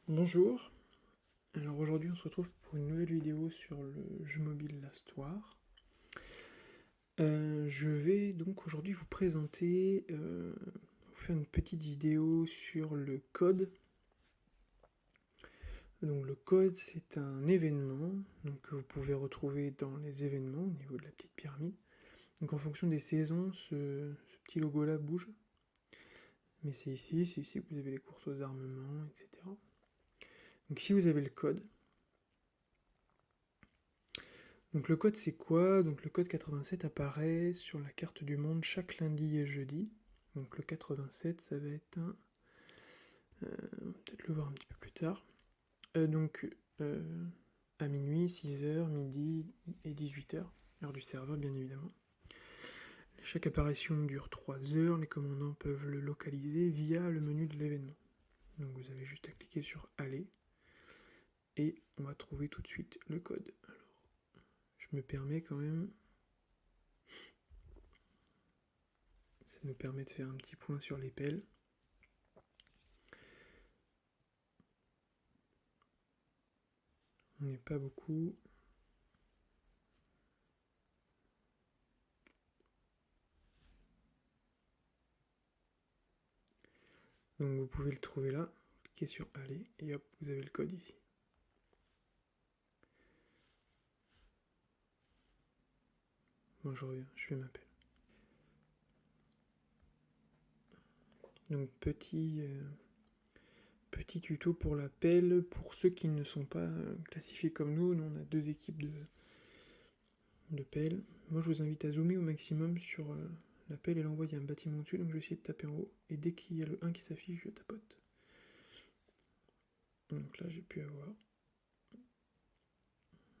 Bonjour, alors aujourd'hui on se retrouve pour une nouvelle vidéo sur le jeu mobile l'Astoire. Je vais donc aujourd'hui vous présenter, vous faire une petite vidéo sur le code. Donc le code c'est un événement donc, que vous pouvez retrouver dans les événements au niveau de la petite pyramide. Donc en fonction des saisons, ce petit logo là bouge. Mais c'est ici que vous avez les courses aux armements, etc. Donc si vous avez le code, donc le code c'est quoi? Donc le code 87 apparaît sur la carte du monde chaque lundi et jeudi. Donc le 87 ça va être un... on va peut-être le voir un petit peu plus tard. À minuit, 6h, midi et 18h, heure du serveur bien évidemment. Chaque apparition dure 3 heures, les commandants peuvent le localiser via le menu de l'événement. Donc vous avez juste à cliquer sur aller et on va trouver tout de suite le code. Alors, je me permets quand même... Ça nous permet de faire un petit point sur les pelles. On n'est pas beaucoup. Donc vous pouvez le trouver là. Cliquez sur aller et hop, vous avez le code ici. Bon, je reviens, je fais ma pelle. Donc petit tuto pour la pelle, pour ceux qui ne sont pas classifiés comme nous on a deux équipes de pelles. Moi je vous invite à zoomer au maximum sur la pelle et l'envoyer un bâtiment dessus, donc je vais essayer de taper en haut, et dès qu'il y a le 1 qui s'affiche, je tapote. Donc là j'ai pu avoir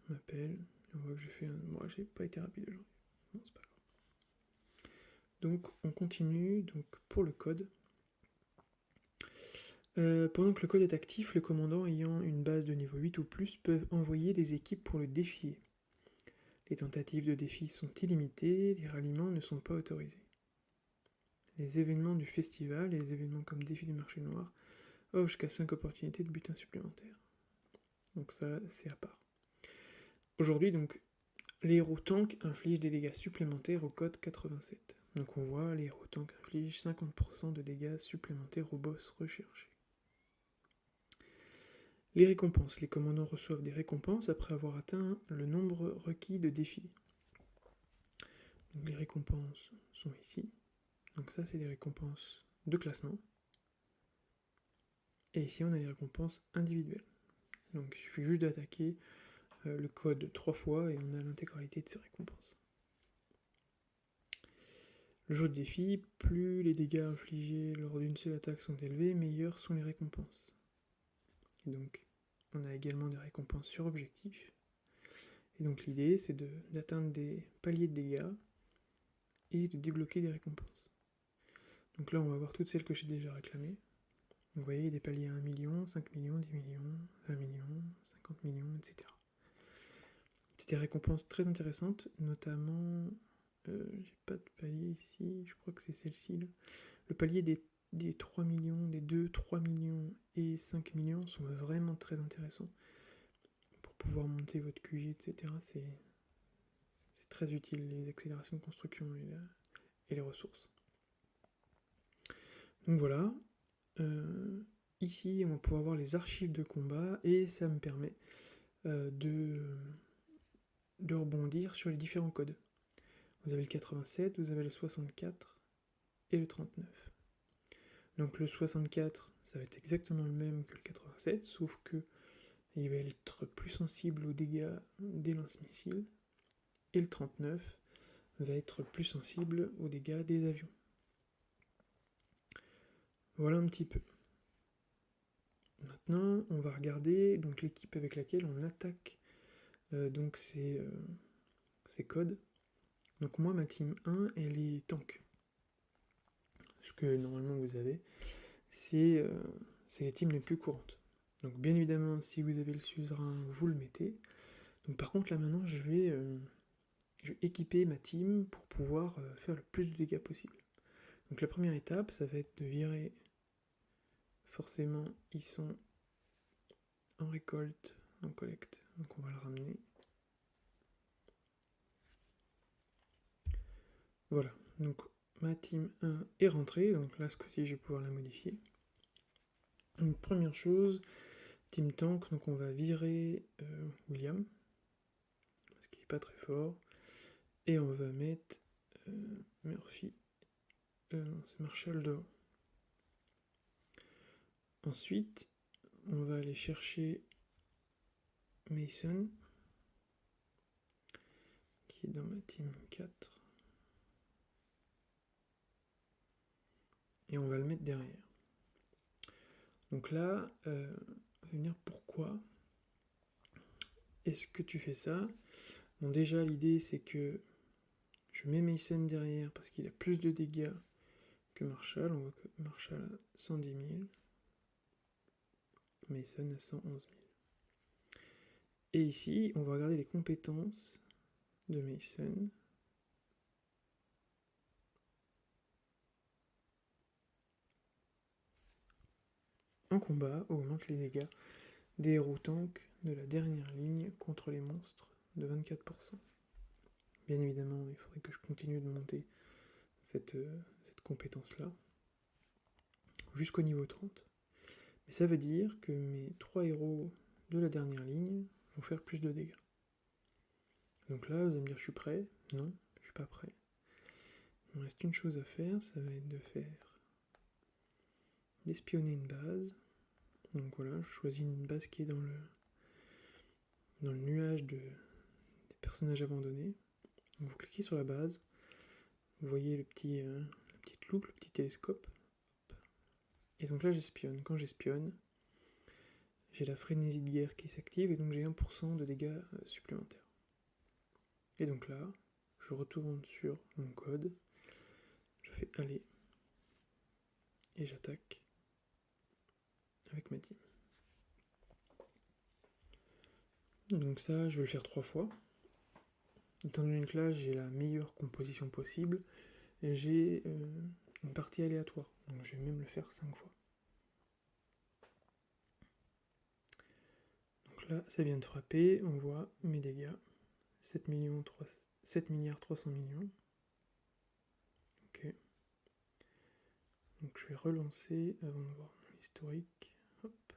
ma pelle, on voit que j'ai fait un... Moi j'ai pas été rapide aujourd'hui, bon c'est pas grave. Donc on continue, donc pour le code. Pendant que le code est actif, les commandants ayant une base de niveau 8 ou plus peuvent envoyer des équipes pour le défier. Les tentatives de défi sont illimitées, les ralliements ne sont pas autorisés. Les événements du festival et les événements comme défi du marché noir offrent jusqu'à 5 opportunités de butin supplémentaires. Donc ça, c'est à part. Aujourd'hui, donc, les héros tanks infligent des dégâts supplémentaires au code 87. Donc on voit, les héros tanks infligent 50% de dégâts supplémentaires au boss recherché. Les récompenses. Les commandants reçoivent des récompenses après avoir atteint le nombre requis de défis. Donc les récompenses sont ici. Donc ça, c'est des récompenses de classement. Et ici, on a les récompenses individuelles. Donc il suffit juste d'attaquer le code 3 fois et on a l'intégralité de ces récompenses. Le jeu de défi, plus les dégâts infligés lors d'une seule attaque sont élevés, meilleures sont les récompenses. Et donc, on a également des récompenses sur objectif. Et donc l'idée, c'est d'atteindre des paliers de dégâts et de débloquer des récompenses. Donc là, on va voir toutes celles que j'ai déjà réclamées. Vous voyez, des paliers à 1 million, 5 millions, 10 millions, 20 millions, 50 millions, etc. C'est des récompenses très intéressantes, notamment... j'ai pas de palier ici, je crois que c'est celle-ci. Le palier des 3 millions, des 2, 3 millions et 5 millions sont vraiment très intéressants. Pour pouvoir monter votre QG, etc. C'est très utile, les accélérations de construction et les ressources. Donc voilà. Ici, on va pouvoir voir les archives de combat et ça me permet de rebondir sur les différents codes. Vous avez le 87, vous avez le 64 et le 39. Donc le 64, ça va être exactement le même que le 87, sauf que il va être plus sensible aux dégâts des lance-missiles, et le 39 va être plus sensible aux dégâts des avions. Voilà un petit peu. Maintenant, on va regarder donc l'équipe avec laquelle on attaque donc ces codes. Donc moi, ma team 1, elle est tank. Ce que normalement vous avez, c'est les teams les plus courantes. Donc bien évidemment, si vous avez le suzerain, vous le mettez. Donc par contre, là maintenant, je vais équiper ma team pour pouvoir faire le plus de dégâts possible. Donc la première étape, ça va être de virer... Forcément, ils sont en récolte, en collecte. Donc on va le ramener. Voilà, donc ma team 1 est rentrée, donc là ce coup-ci je vais pouvoir la modifier. Donc première chose, team tank, donc on va virer William, parce qu'il n'est pas très fort, et on va mettre Murphy, non c'est Marshall devant. Ensuite, on va aller chercher Mason, qui est dans ma team 4. Et on va le mettre derrière. Donc là, on va venir pourquoi est-ce que tu fais ça? Bon, déjà, l'idée, c'est que je mets Mason derrière parce qu'il a plus de dégâts que Marshall. On voit que Marshall a 110 000. Mason a 111 000. Et ici, on va regarder les compétences de Mason. En combat, augmente les dégâts des héros tanks de la dernière ligne contre les monstres de 24%. Bien évidemment, il faudrait que je continue de monter cette compétence-là jusqu'au niveau 30. Mais ça veut dire que mes 3 héros de la dernière ligne vont faire plus de dégâts. Donc là, vous allez me dire, je suis prêt? Non, je suis pas prêt. Il me reste une chose à faire, ça va être d'espionner une base. Donc voilà, je choisis une base qui est dans le nuage des personnages abandonnés. Donc vous cliquez sur la base, vous voyez la petite loupe, le petit télescope. Et donc là, j'espionne. Quand j'espionne, j'ai la frénésie de guerre qui s'active et donc j'ai 1% de dégâts supplémentaires. Et donc là, je retourne sur mon code, je fais aller et j'attaque avec ma team. Donc ça, je vais le faire 3 fois. Étant donné que là, j'ai la meilleure composition possible, et j'ai une partie aléatoire. Donc je vais même le faire 5 fois. Donc là, ça vient de frapper, on voit mes dégâts. 7 milliards 300 millions. Ok. Donc je vais relancer avant de voir mon historique. Hop.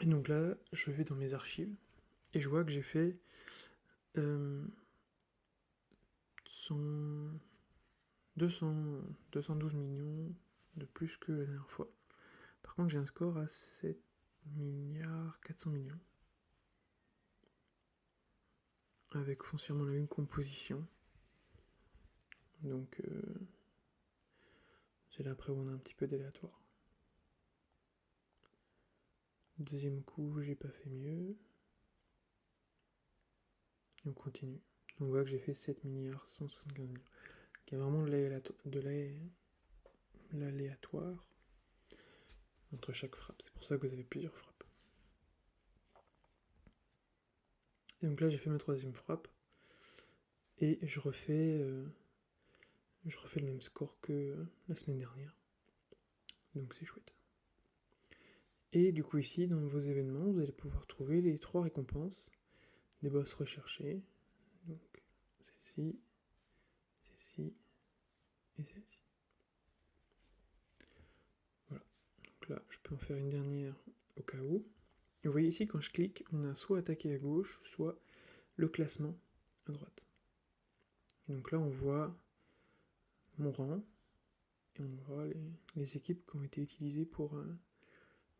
Et donc là, je vais dans mes archives et je vois que j'ai fait 212 millions de plus que la dernière fois. Par contre, j'ai un score à 7 milliards 400 millions. Avec foncièrement la même composition. Donc, c'est là après où on a un petit peu d'aléatoire. Deuxième coup, j'ai pas fait mieux. Et on continue. On voit que j'ai fait 7 milliards 175 millions. Il y a vraiment de l'aléatoire entre chaque frappe. C'est pour ça que vous avez plusieurs frappes. Et donc là, j'ai fait ma troisième frappe. Et je refais le même score que la semaine dernière. Donc c'est chouette. Et du coup ici, dans vos événements, vous allez pouvoir trouver les 3 récompenses des boss recherchés. Donc celle-ci, celle-ci et celle-ci. Voilà. Donc là, je peux en faire une dernière au cas où. Et vous voyez ici, quand je clique, on a soit attaqué à gauche, soit le classement à droite. Et donc là, on voit mon rang, et on voit les équipes qui ont été utilisées pour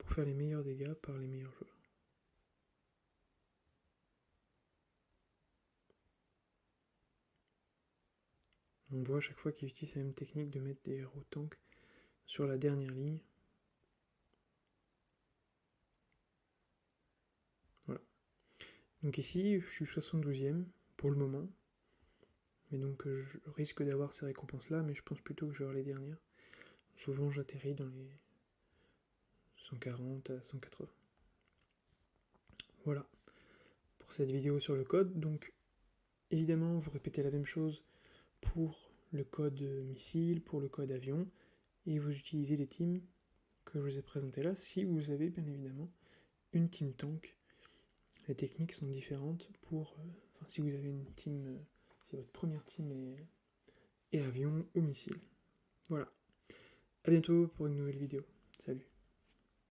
faire les meilleurs dégâts par les meilleurs joueurs. On voit à chaque fois qu'ils utilisent la même technique de mettre des héros tanks sur la dernière ligne. Voilà. Donc ici, je suis 72e pour le moment. Mais donc je risque d'avoir ces récompenses-là, mais je pense plutôt que je vais avoir les dernières. Souvent j'atterris dans les 140 à 180. Voilà pour cette vidéo sur le code. Donc évidemment, vous répétez la même chose pour le code missile, pour le code avion, et vous utilisez les teams que je vous ai présentés là, si vous avez bien évidemment une team tank. Les techniques sont différentes pour... si vous avez une team... si votre première team est avion ou missile. Voilà. A bientôt pour une nouvelle vidéo. Salut.